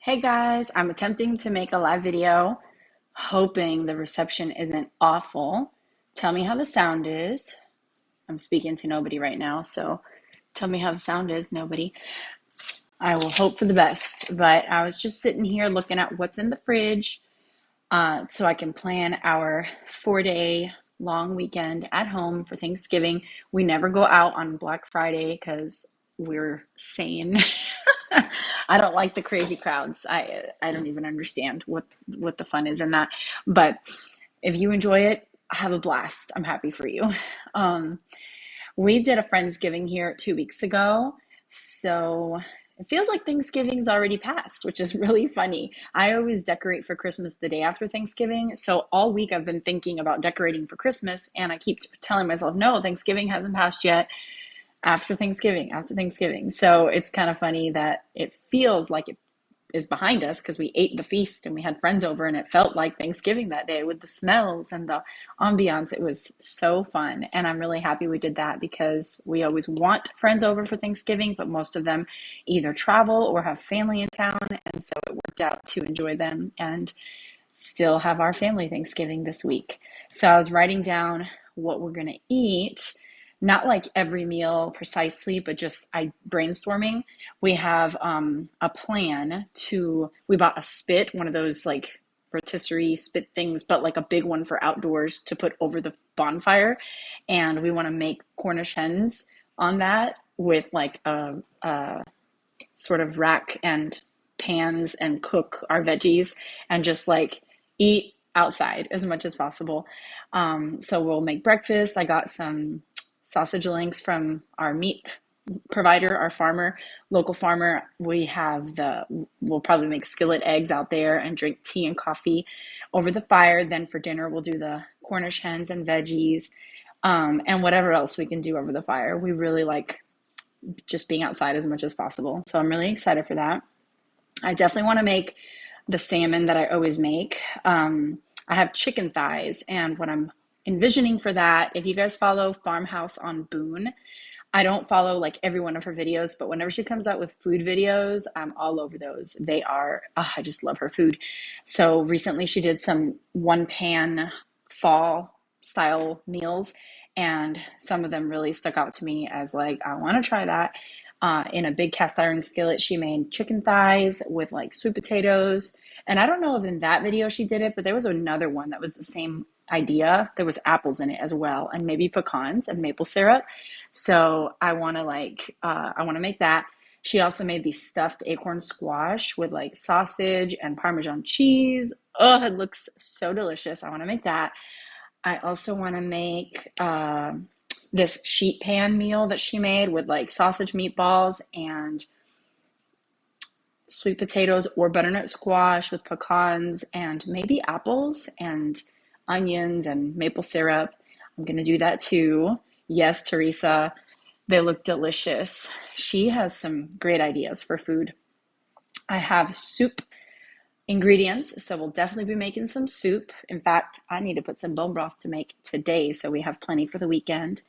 Hey guys, I'm attempting to make a live video, hoping the reception isn't awful. Tell me how the sound is. I'm speaking to nobody right now, so tell me how the sound is, nobody. I will hope for the best, but I was just sitting here looking at what's in the fridge so I can plan our 4 day long weekend at home for Thanksgiving. We never go out on Black Friday because we're sane. I don't like the crazy crowds. I don't even understand what the fun is in that. But if you enjoy it, have a blast. I'm happy for you. Um, we did a Friendsgiving here 2 weeks ago, so it feels like Thanksgiving's already passed, which is really funny. I always decorate for Christmas the day after Thanksgiving, so all week I've been thinking about decorating for Christmas, and I keep telling myself, no, Thanksgiving hasn't passed yet. After Thanksgiving. So it's kind of funny that it feels like it is behind us because we ate the feast and we had friends over and it felt like Thanksgiving that day with the smells and the ambiance. It was so fun. And I'm really happy we did that because we always want friends over for Thanksgiving, but most of them either travel or have family in town. And so it worked out to enjoy them and still have our family Thanksgiving this week. So I was writing down what we're going to eat, not like every meal precisely, but just I brainstorming. We have a plan to, we bought a spit, one of those like rotisserie spit things, but like a big one for outdoors to put over the bonfire. And we want to make Cornish hens on that with like a sort of rack and pans and cook our veggies and just like eat outside as much as possible. So we'll make breakfast. I got some sausage links from our meat provider, our farmer, local farmer. We'll probably make skillet eggs out there and drink tea and coffee over the fire. Then for dinner, we'll do the Cornish hens and veggies, and whatever else we can do over the fire. We really like just being outside as much as possible. So I'm really excited for that. I definitely want to make the salmon that I always make. I have chicken thighs, and what I'm envisioning for that, if you guys follow Farmhouse on Boone, I don't follow like every one of her videos, but whenever she comes out with food videos, I'm all over those. They are, oh, I just love her food. So recently she did some one pan fall style meals, and some of them really stuck out to me as like, I want to try that. In a big cast iron skillet, she made chicken thighs with like sweet potatoes. And I don't know if in that video she did it, but there was another one that was the same idea. There was apples in it as well, and maybe pecans and maple syrup. So I want to make that. She also made the stuffed acorn squash with like sausage and Parmesan cheese. Oh, it looks so delicious. I want to make that. I also want to make this sheet pan meal that she made with like sausage meatballs and sweet potatoes or butternut squash with pecans and maybe apples and onions and maple syrup. I'm going to do that too. Yes, Teresa, they look delicious. She has some great ideas for food. I have soup ingredients, so we'll definitely be making some soup. In fact, I need to put some bone broth to make today, so we have plenty for the weekend.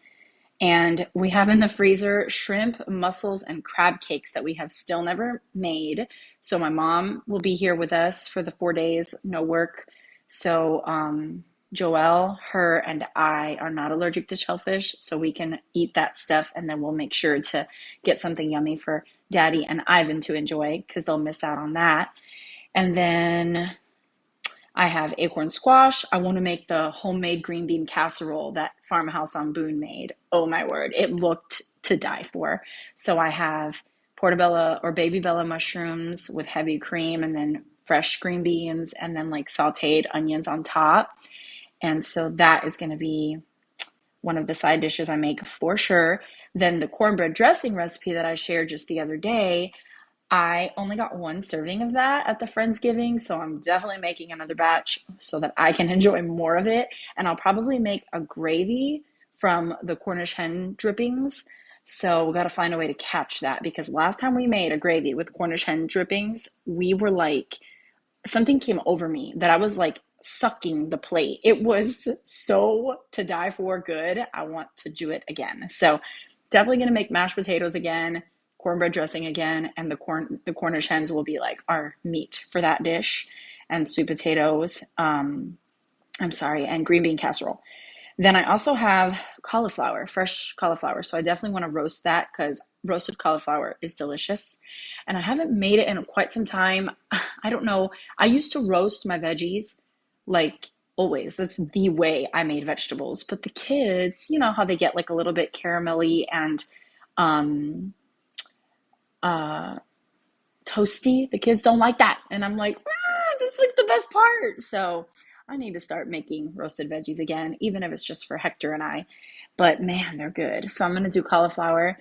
And we have in the freezer shrimp, mussels, and crab cakes that we have still never made. So my mom will be here with us for the 4 days, no work. So Joelle, her, and I are not allergic to shellfish, so we can eat that stuff, and then we'll make sure to get something yummy for Daddy and Ivan to enjoy because they'll miss out on that. And then I have acorn squash. I want to make the homemade green bean casserole that Farmhouse on Boone made. Oh my word, it looked to die for. So I have portobello or baby bella mushrooms with heavy cream and then fresh green beans and then like sauteed onions on top. And so that is going to be one of the side dishes I make for sure. Then the cornbread dressing recipe that I shared just the other day, I only got one serving of that at the Friendsgiving, so I'm definitely making another batch so that I can enjoy more of it. And I'll probably make a gravy from the Cornish hen drippings. So we got to find a way to catch that because last time we made a gravy with Cornish hen drippings, we were like, something came over me that I was like sucking the plate. It was so to die for good. I want to do it again. So definitely going to make mashed potatoes again. cornbread dressing again, and the Cornish hens will be like our meat for that dish, and sweet potatoes. I'm sorry, and green bean casserole. Then I also have cauliflower, fresh cauliflower. So I definitely want to roast that because roasted cauliflower is delicious. And I haven't made it in quite some time. I don't know. I used to roast my veggies like always. That's the way I made vegetables. But the kids, you know how they get like a little bit caramelly and um, uh, toasty. The kids don't like that. And I'm like, this is like the best part. So I need to start making roasted veggies again, even if it's just for Hector and I. But man, they're good. So I'm going to do cauliflower.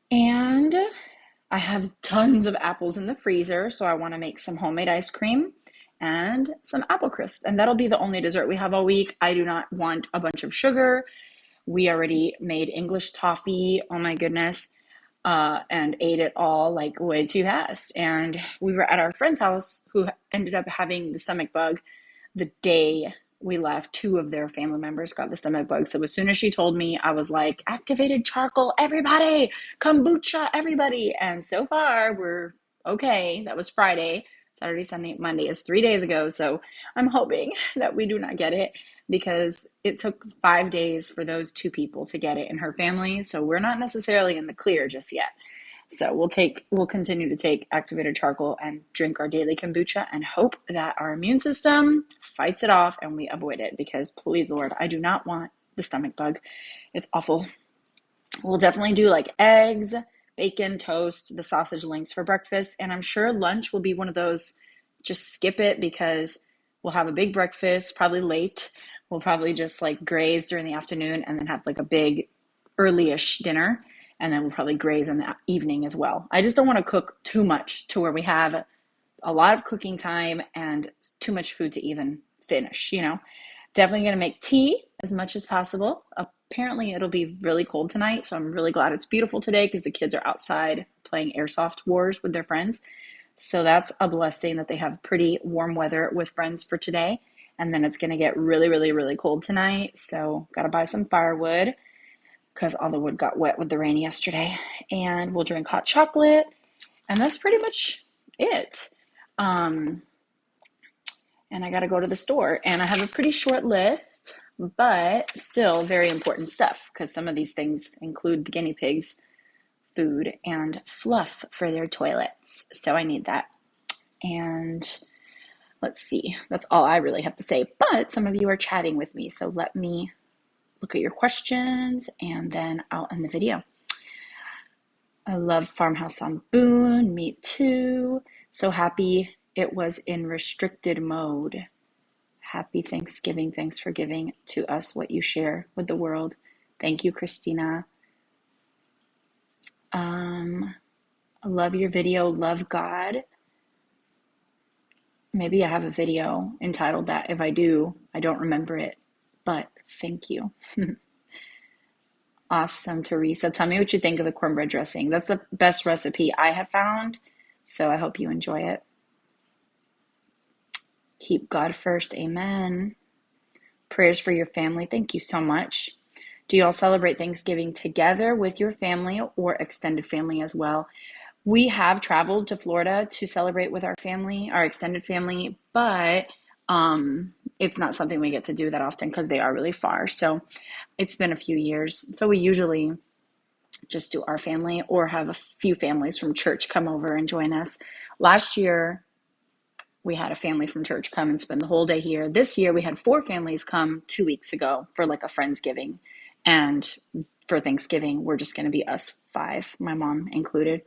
And I have tons of apples in the freezer. So I want to make some homemade ice cream and some apple crisp. And that'll be the only dessert we have all week. I do not want a bunch of sugar. We already made English toffee. Oh my goodness. And ate it all like way too fast. And we were at our friend's house who ended up having the stomach bug the day we left. Two of their family members got the stomach bug. So as soon as she told me, I was like, activated charcoal, everybody, kombucha, everybody. And so far, we're okay. That was Friday. Saturday, Sunday, Monday is 3 days ago. So I'm hoping that we do not get it because it took 5 days for those two people to get it in her family. So we're not necessarily in the clear just yet. So we'll continue to take activated charcoal and drink our daily kombucha and hope that our immune system fights it off and we avoid it because please, Lord, I do not want the stomach bug. It's awful. We'll definitely do like eggs, bacon, toast, the sausage links for breakfast. And I'm sure lunch will be one of those, just skip it because we'll have a big breakfast, probably late. We'll probably just like graze during the afternoon and then have like a big early-ish dinner. And then we'll probably graze in the evening as well. I just don't want to cook too much to where we have a lot of cooking time and too much food to even finish, you know. Definitely going to make tea as much as possible. Apparently it'll be really cold tonight, so I'm really glad it's beautiful today because the kids are outside playing airsoft wars with their friends. So that's a blessing that they have pretty warm weather with friends for today. And then it's going to get really, really, really cold tonight. So got to buy some firewood because all the wood got wet with the rain yesterday. And we'll drink hot chocolate. And that's pretty much it. And I got to go to the store. And I have a pretty short list, but still very important stuff because some of these things include the guinea pigs' food and fluff for their toilets. So I need that. And let's see. That's all I really have to say. But some of you are chatting with me. So let me look at your questions and then I'll end the video. I love Farmhouse on Boone. Me too. So happy it was in restricted mode. Happy Thanksgiving. Thanks for giving to us what you share with the world. Thank you, Christina. I love your video. Love God. Maybe I have a video entitled that. If I do, I don't remember it, but thank you. Awesome, Teresa. Tell me what you think of the cornbread dressing. That's the best recipe I have found, so I hope you enjoy it. Keep God first. Amen. Prayers for your family. Thank you so much. Do you all celebrate Thanksgiving together with your family or extended family as well? We have traveled to Florida to celebrate with our family, our extended family, but it's not something we get to do that often because they are really far. So it's been a few years. So we usually just do our family or have a few families from church come over and join us. Last year, we had a family from church come and spend the whole day here. This year, we had 4 families come 2 weeks ago for like a Friendsgiving. And for Thanksgiving, we're just going to be us 5, my mom included.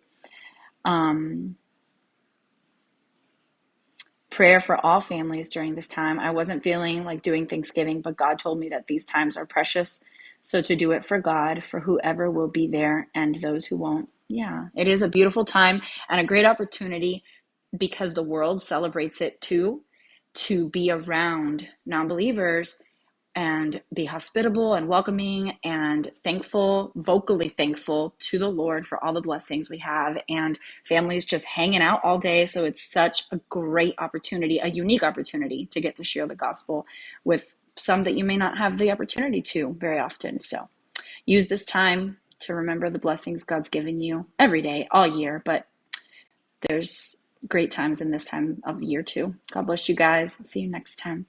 Prayer for all families during this time. I wasn't feeling like doing Thanksgiving, but God told me that these times are precious. So to do it for God, for whoever will be there and those who won't. Yeah, it is a beautiful time and a great opportunity because the world celebrates it too, to be around non-believers and be hospitable and welcoming and thankful, vocally thankful to the Lord for all the blessings we have, and families just hanging out all day. So it's such a great opportunity, a unique opportunity to get to share the gospel with some that you may not have the opportunity to very often. So use this time to remember the blessings God's given you every day, all year, but there's great times in this time of year too. God bless you guys. See you next time.